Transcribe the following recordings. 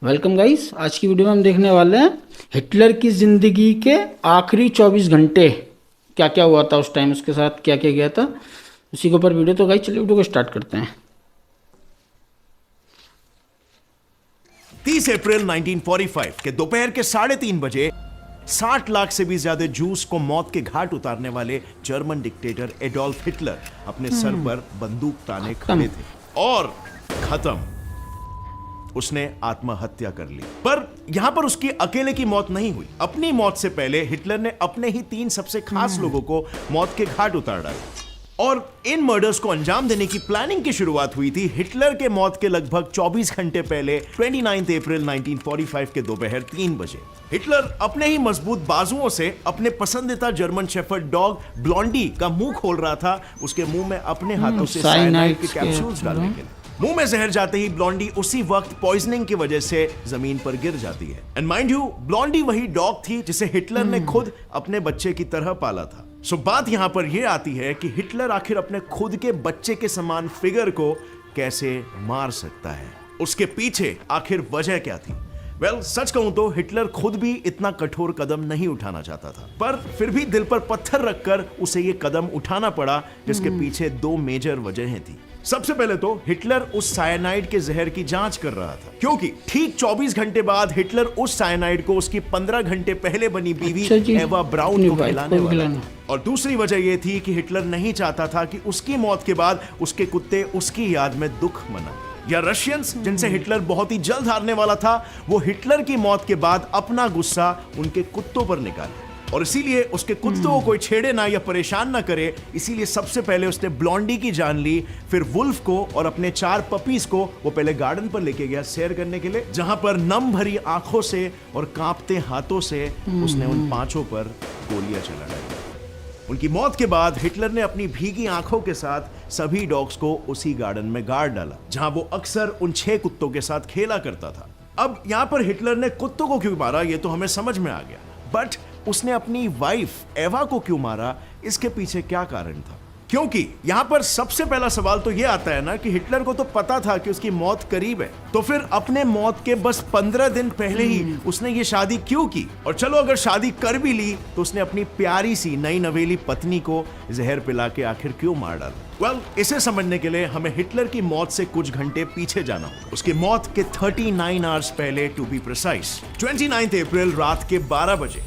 Welcome guys. आज की video में हम देखने वाले हैं हिटलर की ज़िंदगी के आखिरी 24 घंटे क्या क्या हुआ था, उस टाइम उसके साथ क्या क्या गया था, उसी के ऊपर वीडियो। तो गाइस चलिए वीडियो को स्टार्ट करते हैं। 30 अप्रैल 1945 के दोपहर के 3:30 बजे 60 लाख से भी ज्यादा जूस को मौत के घाट उतारने वाले जर्मन डिक्टेटर एडोल्फ हिटलर अपने सर पर बंदूक ताने खड़े थे और खत्म, उसने आत्महत्या कर ली। पर यहां पर उसकी अकेले की मौत नहीं हुई। अपनी मौत से पहले हिटलर ने अपने ही 3 सबसे खास लोगों को मौत के घाट उतार डाला और इन मर्डर्स को अंजाम देने की प्लानिंग की शुरुआत हुई थी हिटलर के मौत के लगभग 24 घंटे पहले 29 अप्रैल 1945 के दोपहर 3 बजे। हिटलर अपने ही मजबूत बाजुओं से अपने पसंदीदा जर्मन शेफर्ड डॉग ब्लॉन्डी का मुंह खोल रहा था, उसके मुंह में अपने हाथों से साइनाइड के कैप्सूल्स डालने के लिए। मुंह में जहर जाते ही ब्लॉन्डी उसी वक्त पॉइजनिंग की वजह से जमीन पर गिर जाती है। एंड माइंड यू, ब्लॉन्डी वही डॉग थी जिसे हिटलर ने खुद अपने बच्चे की तरह पाला था। सो बात यहां पर यह आती है कि हिटलर आखिर अपने खुद के बच्चे के समान फिगर को कैसे मार सकता है, उसके पीछे आखिर वजह क्या थी? वेल, सच कहूं तो हिटलर खुद भी इतना कठोर कदम नहीं उठाना चाहता था, पर फिर भी दिल पर पत्थर रखकर उसे यह कदम उठाना पड़ा, जिसके पीछे 2 मेजर वजहें थी। सबसे पहले तो हिटलर उस साइनाइड के जहर की जांच कर रहा था, क्योंकि ठीक 24 घंटे बाद हिटलर उस साइनाइड को उसकी 15 घंटे पहले बनी बीवी एवा ब्राउन को खिलाने वाला था। और दूसरी वजह यह थी कि हिटलर नहीं चाहता था कि उसकी मौत के बाद उसके कुत्ते उसकी याद में दुख मनाएं, या रशियंस जिनसे हिटलर बहुत ही जल्द हारने वाला था, वो हिटलर की मौत के बाद अपना गुस्सा उनके कुत्तों पर निकाले और इसीलिए उसके कुत्तों को कोई छेड़े ना या परेशान ना करे। इसीलिए सबसे पहले उसने ब्लॉन्डी की जान ली, फिर वुल्फ को और अपने 4 पपीज को वो पहले गार्डन पर लेके गया सैर करने के लिए, जहां पर नम भरी आंखों से और कांपते हाथों से उसने उन 5 पर गोलियां चला डाली। उनकी मौत के बाद हिटलर ने अपनी भीगी आंखों के साथ सभी डॉग्स को उसी गार्डन में गाड़ डाला, जहां वो अक्सर उन 6 कुत्तों के साथ खेला करता था। अब यहां पर हिटलर ने कुत्तों को क्यों मारा, ये तो हमें समझ में आ गया, बट उसने अपनी वाइफ एवा को क्यों मारा, इसके पीछे क्या कारण था? क्योंकि यहां पर सबसे पहला सवाल तो यह आता है ना कि हिटलर को तो पता था कि उसकी मौत करीब है, तो फिर अपने मौत के बस 15 दिन पहले ही उसने ये शादी क्यों की? और चलो अगर शादी कर भी ली तो उसने अपनी प्यारी सी नई नवेली पत्नी को जहर पिला के आखिर क्यों मार डाला? वेल, इसे समझने के लिए हमें हिटलर की मौत से कुछ घंटे पीछे जाना होगा। उसकी मौत के 39 आवर्स पहले, टू बी प्रिसाइज 29 अप्रैल रात के 12 बजे।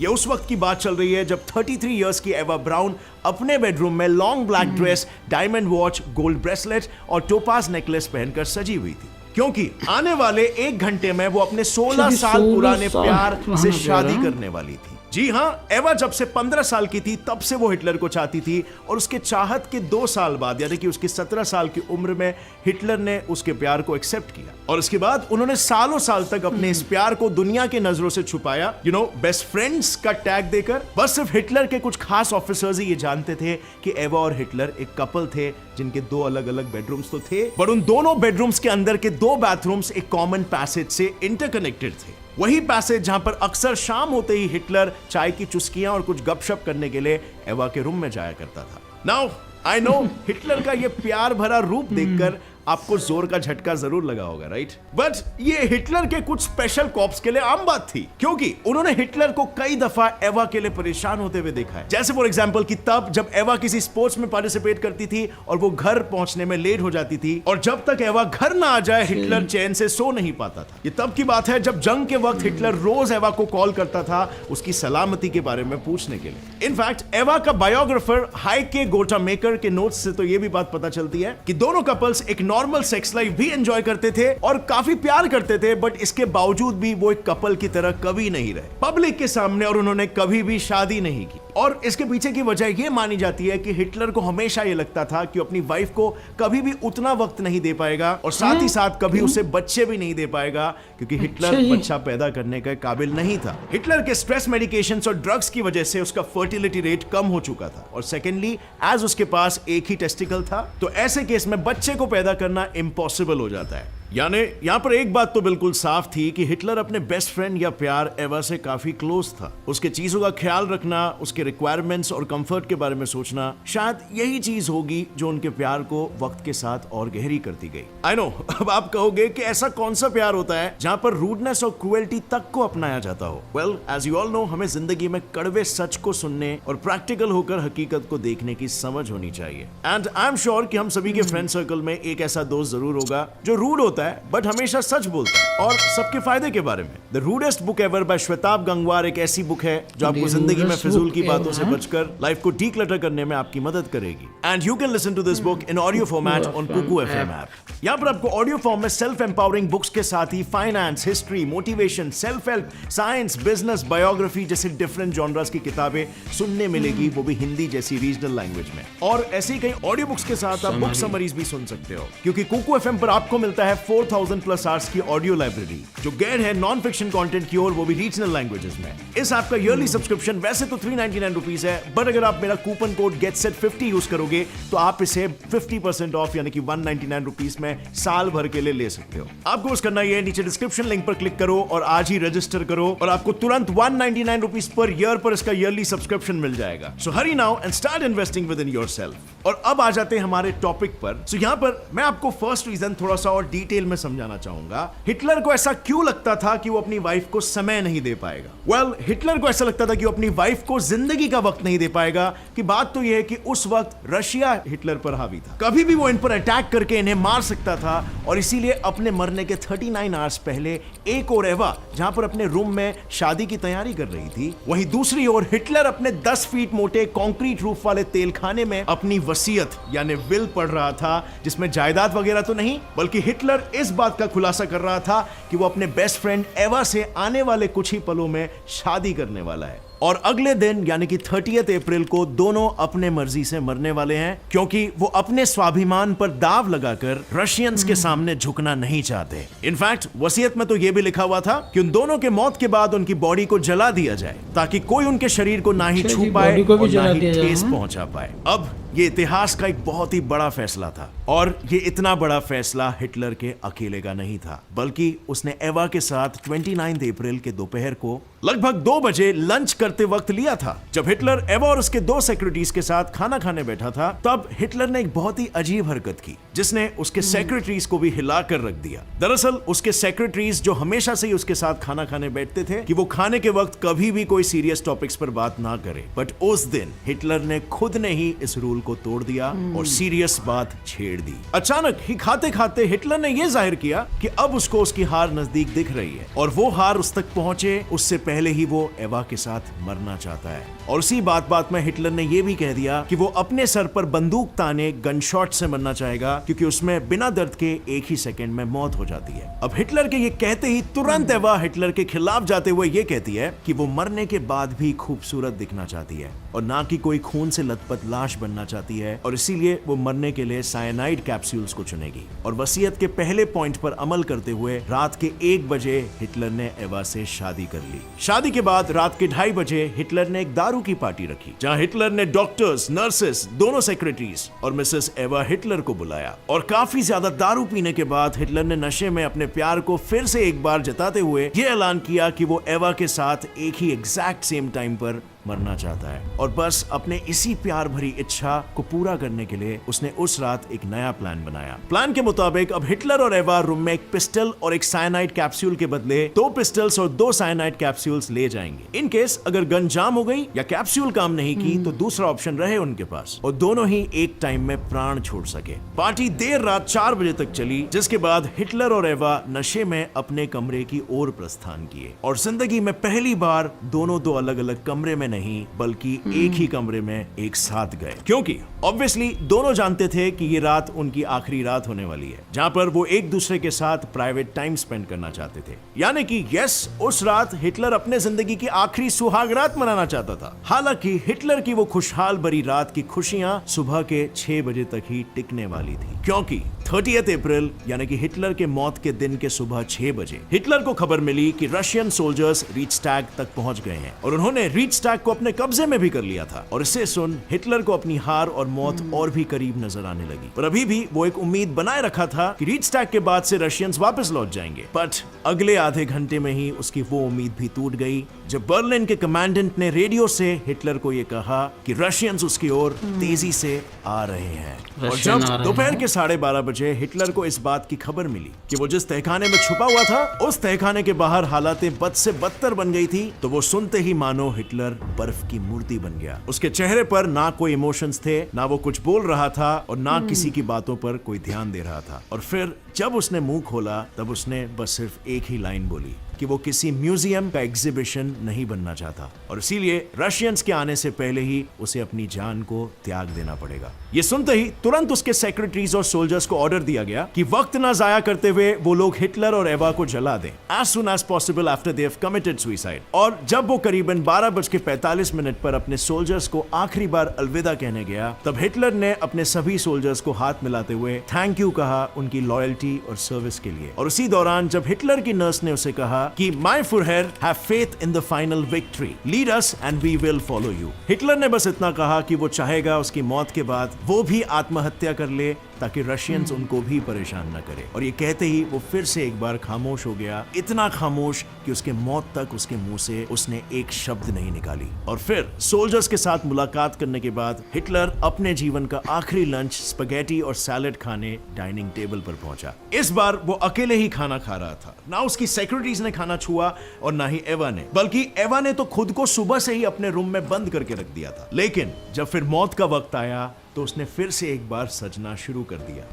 ये उस वक्त की बात चल रही है जब 33 इयर्स की एवा ब्राउन अपने बेडरूम में long black dress, diamond watch, gold bracelet और टोपाज नेकलेस पहनकर सजी हुई थी, क्योंकि आने वाले 1 घंटे में वो अपने 16 साल पुराने प्यार से शादी करने वाली थी। जी हां, एवा जब से 15 साल की थी तब से वो हिटलर को चाहती थी और उसके चाहत के 2 साल बाद, यानी कि उसकी 17 साल की उम्र में हिटलर ने उसके प्यार को एक्सेप्ट किया और उसके बाद उन्होंने सालों साल तक अपने इस प्यार को दुनिया के नजरों से छुपाया, बेस्ट फ्रेंड्स का टैग देकर। बस सिर्फ हिटलर के कुछ खास ऑफिसर्स ही ये जानते थे कि एवा और हिटलर एक कपल थे, जिनके 2 अलग अलग बेडरूम्स तो थे, पर उन दोनों बेडरूम्स के अंदर के 2 बाथरूम्स एक कॉमन पैसेज से इंटरकनेक्टेड थे। वही पैसेज जहां पर अक्सर शाम होते ही हिटलर चाय की चुस्कियां और कुछ गपशप करने के लिए एवा के रूम में जाया करता था। नाउ आई नो हिटलर का ये प्यार भरा रूप देखकर आपको जोर का झटका जरूर लगा होगा, राइट? बट ये हिटलर के कुछ स्पेशल कॉप्स के लिए आम बात थी, क्योंकि उन्होंने हिटलर को कई दफा एवा के लिए परेशान होते हुए देखा है। जैसे फॉर एग्जांपल कि तब जब एवा किसी स्पोर्ट्स में पार्टिसिपेट करती थी और वो घर पहुंचने में लेट हो जाती थी, और जब तक एवा घर ना आ जाए हिटलर चैन से सो नहीं पाता था। ये तब की बात है जब जंग के वक्त हिटलर रोज एवा को कॉल करता था उसकी सलामती के बारे में पूछने के लिए। इनफैक्ट एवा का बायोग्राफर हाइके गोटामेकर के नोट्स से तो ये भी बात पता चलती है कि दोनों कपल्स एक नॉर्मल सेक्स लाइफ भी एंजॉय करते थे और काफी प्यार करते थे, बट इसके बावजूद भी वो एक कपल की तरह कभी नहीं रहे पब्लिक के सामने, और उन्होंने कभी भी शादी नहीं की। और इसके पीछे की वजह ये मानी जाती है कि हिटलर को हमेशा ये लगता था कि अपनी वाइफ को कभी भी उतना वक्त नहीं दे पाएगा और साथ ही साथ कभी उसे बच्चे भी नहीं दे पाएगा, क्योंकि हिटलर बच्चा पैदा करने के काबिल नहीं था। हिटलर के स्ट्रेस मेडिकेशंस और ड्रग्स की वजह से उसका फर्टिलिटी रेट कम हो चुका था, और सेकेंडली एज उसके पास एक ही टेस्टिकल था, तो ऐसे केस में बच्चे को पैदा करना इम्पॉसिबल हो जाता है। यानी यहाँ पर एक बात तो बिल्कुल साफ थी कि हिटलर अपने बेस्ट फ्रेंड या प्यार एवा से काफी क्लोज था। उसके चीजों का ख्याल रखना, उसके रिक्वायरमेंट्स और कंफर्ट के बारे में सोचना, शायद यही चीज होगी जो उनके प्यार को वक्त के साथ और गहरी करती गई। आई नो, अब आप कहोगे कि ऐसा कौन सा प्यार होता है जहाँ पर रूडनेस और क्रुएल्टी तक को अपनाया जाता हो। Well, as you all know, हमें जिंदगी में कड़वे सच को सुनने और प्रैक्टिकल होकर हकीकत को देखने की समझ होनी चाहिए। एंड आई एम श्योर कि हम सभी के फ्रेंड सर्कल में एक ऐसा दोस्त जरूर होगा जो रूड होता है बट हमेशा सच बोलता है और सबके फायदे के बारे में। The rudest book ever by Shwetab Gangwar एक ऐसी बुक है जो आपको जिंदगी में फिजूल की बातों से बचकर लाइफ को डीक्लटर करने में आपकी मदद करेगी। And you can listen to this book in audio format on Kuku FM app. यहाँ पर आपको ऑडियो फॉर्म में सेल्फ एम्पावरिंग बुक्स के साथ ही finance, history, motivation, self help, science, business, biography जैसे डिफरेंट जॉनर्स की किताबें सुनने मिलेगी, वो भी हिंदी जैसी रीजनल लैंग्वेज में। और ऐसे ही कई ऑडियो बुक्स के साथ आप बुक समरीज भी सुन सकते हो, क्योंकि कुकू एफएम पर आपको मिलता है 4000 प्लस आवर्स की ऑडियो लाइब्रेरी जो गैर है नॉन फिक्शन कंटेंट की ओर, वो भी रीजनल लैंग्वेजेस में। इस ऐप का ईयरली सब्सक्रिप्शन वैसे तो 399 रुपीज है, बट अगर आप मेरा कूपन कोड GETSET50 यूज करोगे तो आप इसे 50% ऑफ यानी कि 199 रुपीज में साल भर के लिए ले सकते हो। आपको बस करना ये है, नीचे डिस्क्रिप्शन लिंक पर क्लिक करो और आज ही रजिस्टर करो और आपको तुरंत 199 रुपीज पर ईयर पर इसका ईयरली सब्सक्रिप्शन मिल जाएगा। So hurry now and start investing with in yourself. और अब आ जाते हैं हमारे टॉपिक पर। सो यहाँ पर मैं आपको फर्स्ट रीजन थोड़ा सा और डिटेल में समझाना चाहूंगा। हिटलर को ऐसा क्यों लगता था कि वो अपनी वाइफ को समय नहीं दे पाएगा? वेल, हिटलर को ऐसा लगता था कि वो अपनी वाइफ को जिंदगी का वक्त नहीं दे पाएगा। कि बात तो यह है कि उस वक्त रशिया हिटलर पर हावी था, कभी भी वो इन पर अटैक करके इन्हें मार सकता था और इसीलिए अपने मरने के 39 आवर्स पहले एक और एवा जहां पर अपने रूम में शादी की तैयारी कर रही थी, वहीं दूसरी ओर हिटलर अपने 10 फीट मोटे कंक्रीट रूफ वाले तेलखाने में अपनी वसीयत यानी विल पढ़ रहा था, जिसमें जायदाद वगैरह तो नहीं, बल्कि हिटलर इस बात का खुलासा कर रहा था कि वो अपने बेस्ट फ्रेंड एवा से आने वाले कुछ ही पलों में शादी करने वाला है। और अगले दिन यानी कि 30 अप्रैल को दोनों अपने मर्जी से मरने वाले हैं, क्योंकि वो अपने स्वाभिमान पर दाव लगाकर रशियंस के सामने झुकना नहीं चाहते। इनफैक्ट वसीयत में तो ये भी लिखा हुआ था कि उन दोनों के मौत के बाद उनकी बॉडी को जला दिया जाए ताकि कोई उनके शरीर को ना ही छू पाए और ना ही ठेस पहुंचा पाए। अब ये इतिहास का एक बहुत ही बड़ा फैसला था और ये इतना बड़ा फैसला हिटलर के अकेले का नहीं था, बल्कि उसने एवा के साथ 29 अप्रैल के दोपहर को लगभग 2 बजे लंच करते वक्त लिया था। जब हिटलर एवा और उसके 2 सेक्रेटरीज के साथ खाना खाने बैठा था, तब हिटलर ने एक बहुत ही अजीब हरकत की जिसने उसके सेक्रेटरीज को भी हिला कर रख दिया। दरअसल उसके सेक्रेटरीज जो हमेशा से ही उसके साथ खाना खाने बैठते थे कि वो खाने के वक्त कभी भी कोई सीरियस टॉपिक्स पर बात ना करे, बट उस दिन हिटलर ने खुद ने ही इस रूल को तोड़ दिया और सीरियस बात छेड़ दी। अचानक ही खाते खाते हिटलर ने यह जाहिर किया कि अब उसको उसकी हार नजदीक दिख रही है और वो हार उस तक पहुंचे उससे पहले ही वो एवा के साथ मरना चाहता है। और उसी बात में हिटलर ने यह भी कह दिया कि वो अपने सर पर बंदूक ताने गन शॉट से मरना चाहेगा, क्योंकि उसमें बिना दर्द के एक ही सेकंड में मौत हो जाती है। अब हिटलर के ये कहते ही तुरंत एवा हिटलर के खिलाफ जाते हुए ये कहती है कि वो मरने के बाद भी खूबसूरत दिखना चाहती है और ना कि कोई खून से लथपथ लाश बनना चाहती है, और इसीलिए वो मरने के लिए साइनाइड कैप्सूल्स को चुनेगी। और वसीयत के पहले पॉइंट पर अमल करते हुए रात के 1 बजे हिटलर ने एवा से शादी कर ली। शादी के बाद रात के 2:30 बजे हिटलर ने एक दारू की पार्टी रखी, जहां हिटलर ने डॉक्टर्स, नर्सेस, दोनों सेक्रेटरीज और मिसेस एवा हिटलर को बुलाया। और काफी ज्यादा दारू पीने के बाद हिटलर ने नशे में अपने प्यार को फिर से एक बार जताते हुए ये ऐलान किया कि वो एवा के साथ एक ही एग्जैक्ट सेम टाइम पर मरना चाहता है। और बस अपने इसी प्यार भरी इच्छा को पूरा करने के लिए उसने उस रात एक नया प्लान बनाया। प्लान के मुताबिक अब हिटलर और एवा रूम में एक पिस्टल और एक साइनाइड कैप्सूल के बदले 2 पिस्टल्स और 2 साइनाइड कैप्सूल्स ले जाएंगे। इन केस अगर गन जाम हो गई या कैप्सूल काम नहीं की तो दूसरा ऑप्शन रहे उनके पास और दोनों ही एक टाइम में प्राण छोड़ सके। पार्टी देर रात 4 बजे तक चली, जिसके बाद हिटलर और एवा नशे में अपने कमरे की ओर प्रस्थान किए और जिंदगी में पहली बार दोनों 2 अलग अलग कमरे में नहीं बल्कि एक ही कमरे में एक साथ गए, क्योंकि ऑब्वियसली दोनों जानते थे कि ये रात उनकी आखिरी रात होने वाली है जहां पर वो एक दूसरे के साथ प्राइवेट टाइम स्पेंड करना चाहते थे। यानी कि यस, उस रात हिटलर अपने जिंदगी की आखिरी सुहाग रात मनाना चाहता था। हालांकि हिटलर की वो खुशहाल भरी रात की खुशियां सुबह के 6 बजे तक ही टिकने वाली थी, क्योंकि 30 अप्रैल यानी कि हिटलर के मौत के दिन के सुबह 6 बजे हिटलर को खबर मिली कि रशियन सोल्जर्स रीचस्टैग तक पहुंच गए हैं और उन्होंने रीचस्टैग को अपने कब्जे में भी कर लिया था। और इससे सुन हिटलर को अपनी हार और मौत और भी करीब नजर आने लगी। पर अभी भी वो एक उम्मीद बनाए रखा था कि रीचस्टैग के बाद से रशियंस वापस लौट जाएंगे। बट अगले आधे घंटे में ही उसकी वो उम्मीद भी टूट गई जब बर्लिन के कमांडेंट ने रेडियो से हिटलर को यह कहा कि रशियंस उसकी ओर तेजी से आ रहे हैं। और जब दोपहर के 12:30 बजे हिटलर को इस बात की खबर मिली कि वो जिस तहखाने में छुपा हुआ था उस तहखाने के बाहर हालातें बद से बदतर बन गई थी, तो वो सुनते ही मानो हिटलर बर्फ की मूर्ति बन गया। उसके चेहरे पर ना कोई इमोशंस थे, ना वो कुछ बोल रहा था और ना किसी की बातों पर कोई ध्यान दे रहा था। और फिर जब उसने मुंह खोला तब उसने बस सिर्फ एक ही लाइन बोली कि वो किसी म्यूजियम का एग्जीबिशन नहीं बनना चाहता और इसीलिए रशियंस के आने से पहले ही उसे अपनी जान को त्याग देना पड़ेगा। ये सुनते ही तुरंत उसके सेक्रेटरीज और सोल्जर्स को ऑर्डर दिया गया कि वक्त ना जाया करते हुए वो लोग हिटलर और एवा को जला दें as soon as possible after they have committed suicide। और जब वो करीबन 12:45 पर अपने सोल्जर्स को आखिरी बार अलविदा कहने गया तब हिटलर ने अपने सभी सोल्जर्स को हाथ मिलाते हुए थैंक यू कहा उनकी लॉयल्टी और सर्विस के लिए। और उसी दौरान जब हिटलर की नर्स ने उसे कहा कि my Fuhrer have faith in the final victory, lead us and we will follow you. Hitler ने बस इतना कहा कि वो चाहेगा उसकी मौत के बाद वो भी आत्महत्या कर ले ताकि रशियंस उनको भी परेशान न करे। और ये कहते ही वो फिर से एक बार खामोश हो गया, इतना खामोश कि उसके मौत तक उसके मुंह से उसने एक शब्द नहीं निकाली। और फिर सोल्जर्स के साथ मुलाकात करने के बाद हिटलर अपने जीवन का आखिरी लंच स्पैगेटी और सैलेड खाने डाइनिंग टेबल पर पहुंचा। इस बार वो अकेले ही खाना खा रहा था, ना उसकी सेक्रेटरीज ने खाना छुआ और ना ही एवा ने, बल्कि एवा ने तो खुद को सुबह से ही अपने रूम में बंद करके रख दिया था। लेकिन जब फिर मौत का वक्त आया तो उसने फिर से एक बार सजना शुरू कर दिया।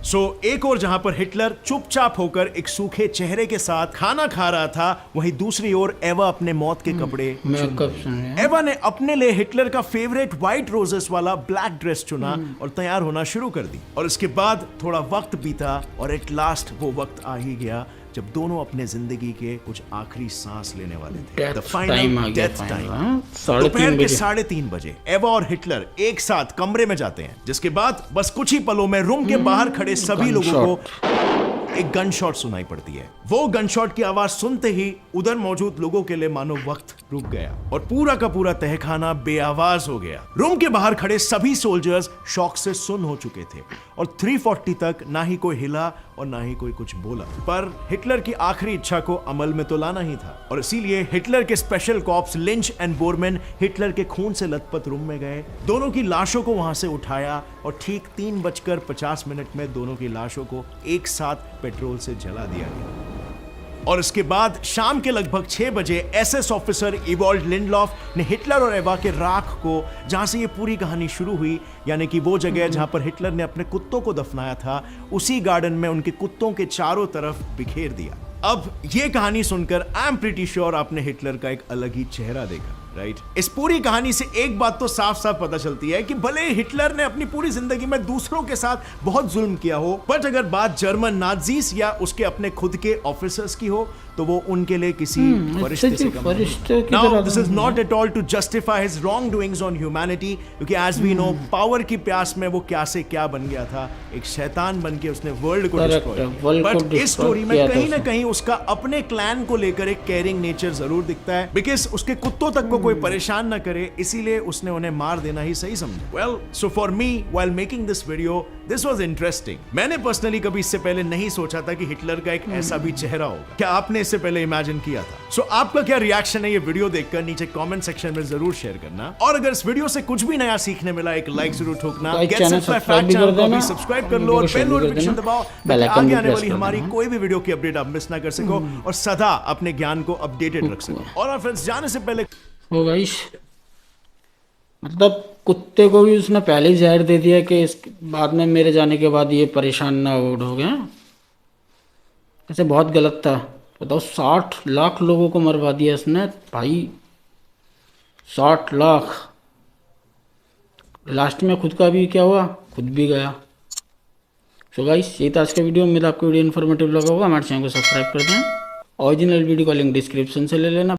एक और जहां पर हिटलर चुपचाप होकर एक सूखे चेहरे के साथ खाना खा रहा था, वहीं दूसरी ओर एवा अपने मौत के कपड़े एवा ने अपने लिए हिटलर का फेवरेट व्हाइट रोजेस वाला ब्लैक ड्रेस चुना और तैयार होना शुरू कर दी। और इसके बाद थोड़ा वक्त बीता और एट लास्ट वो वक्त आ ही गया जब दोनों अपने जिंदगी के कुछ आखिरी सांस लेने वाले थे। The final death time. दोपहर के 3:30 बजे एवा और हिटलर एक साथ कमरे में जाते हैं, जिसके बाद बस कुछ ही पलों में रूम के बाहर खड़े सभी लोगों को एक गन शॉट सुनाई पड़ती है। वो गन शॉट की आवाज सुनते ही उधर मौजूद लोगों के लिए मानो वक्त रुक गया और पूरा का पूरा तहखाना बेआवाज हो गया। रूम के बाहर खड़े सभी सोल्जर्स शॉक से सुन्न हो चुके थे और 3:40 तक ना ही कोई हिला और ना ही कोई कुछ बोला। पर हिटलर की आखिरी इच्छा को अमल में तो लाना ही था और इसीलिए हिटलर के special cops Linge and Bormann Hitler के खून से लथपथ रूम में गए, दोनों की लाशों को वहां से उठाया और ठीक 3:50 में दोनों की लाशों को एक साथ पेट्रोल से जला दिया गया। और इसके बाद शाम के लगभग 6 बजे एसएस ऑफिसर इवॉल्ड लिंडलॉफ ने हिटलर और एवा के राख को, जहां से ये पूरी कहानी शुरू हुई, यानी कि वो जगह जहां पर हिटलर ने अपने कुत्तों को दफनाया था, उसी गार्डन में उनके कुत्तों के चारों तरफ बिखेर दिया। अब ये कहानी सुनकर आई एम प्रीटी श्योर आपने हिटलर का एक अलग ही चेहरा देखा, राइट? इस पूरी कहानी से एक बात तो साफ साफ पता चलती है कि भले हिटलर ने अपनी पूरी जिंदगी में दूसरों के साथ बहुत जुल्म किया हो, बट अगर बात जर्मन नाजीज या उसके अपने खुद के ऑफिसर्स की हो तो वो उनके लिए किसी फरिश्ते से कम नहीं। Now this is not at all to justify his wrongdoings on humanity, क्योंकि as we know पावर की प्यास में वो क्या से क्या बन गया था, एक शैतान बन के उसने वर्ल्ड को डिस्ट्रॉय किया। बट इस स्टोरी में कहीं ना कहीं उसका अपने क्लैन को लेकर एक केयरिंग नेचर जरूर दिखता है, बिकॉज उसके कुत्तों तक को कोई परेशान ना करे, इसीलिए उसने उन्हें मार देना ही सही समझा। Well, so for me while making this video this was interesting. मैंने पर्सनली कभी इससे पहले नहीं सोचा था कि हिटलर का एक ऐसा भी चेहरा होगा। क्या आपने इससे पहले इमेजिन किया था? सो आपका क्या रिएक्शन है ये वीडियो देखकर, नीचे कमेंट सेक्शन में जरूर शेयर करना। और अगर इस वीडियो से कुछ भी नया सीखने मिला, एक लाइक जरूर ठोकना। चैनल को भी सब्सक्राइब कर लो और बेल नोटिफिकेशन दबाओ ताकि आगे आने वाली हमारी कोई भी वीडियो की अपडेट आप मिस ना कर सको और सदा अपने ज्ञान को अपडेटेड रख सको। और फ्रेंड्स, जाने से पहले ओ गाइस, मतलब कुत्ते को भी उसने पहले ही जहर दे दिया कि इस बाद में मेरे जाने के बाद ये परेशान ना हो गया। ऐसे बहुत गलत था। बताओ, 60 लाख लोगों को मरवा दिया इसने भाई, 60 लाख। लास्ट में खुद का भी क्या हुआ, खुद भी गया। सो गाइस, ये था आज का वीडियो। उम्मीद आपको वीडियो इन्फॉर्मेटिव लगा होगा। हमारे चैनल को सब्सक्राइब कर दें। ओरिजिनल वीडियो का लिंक डिस्क्रिप्शन से ले लेना।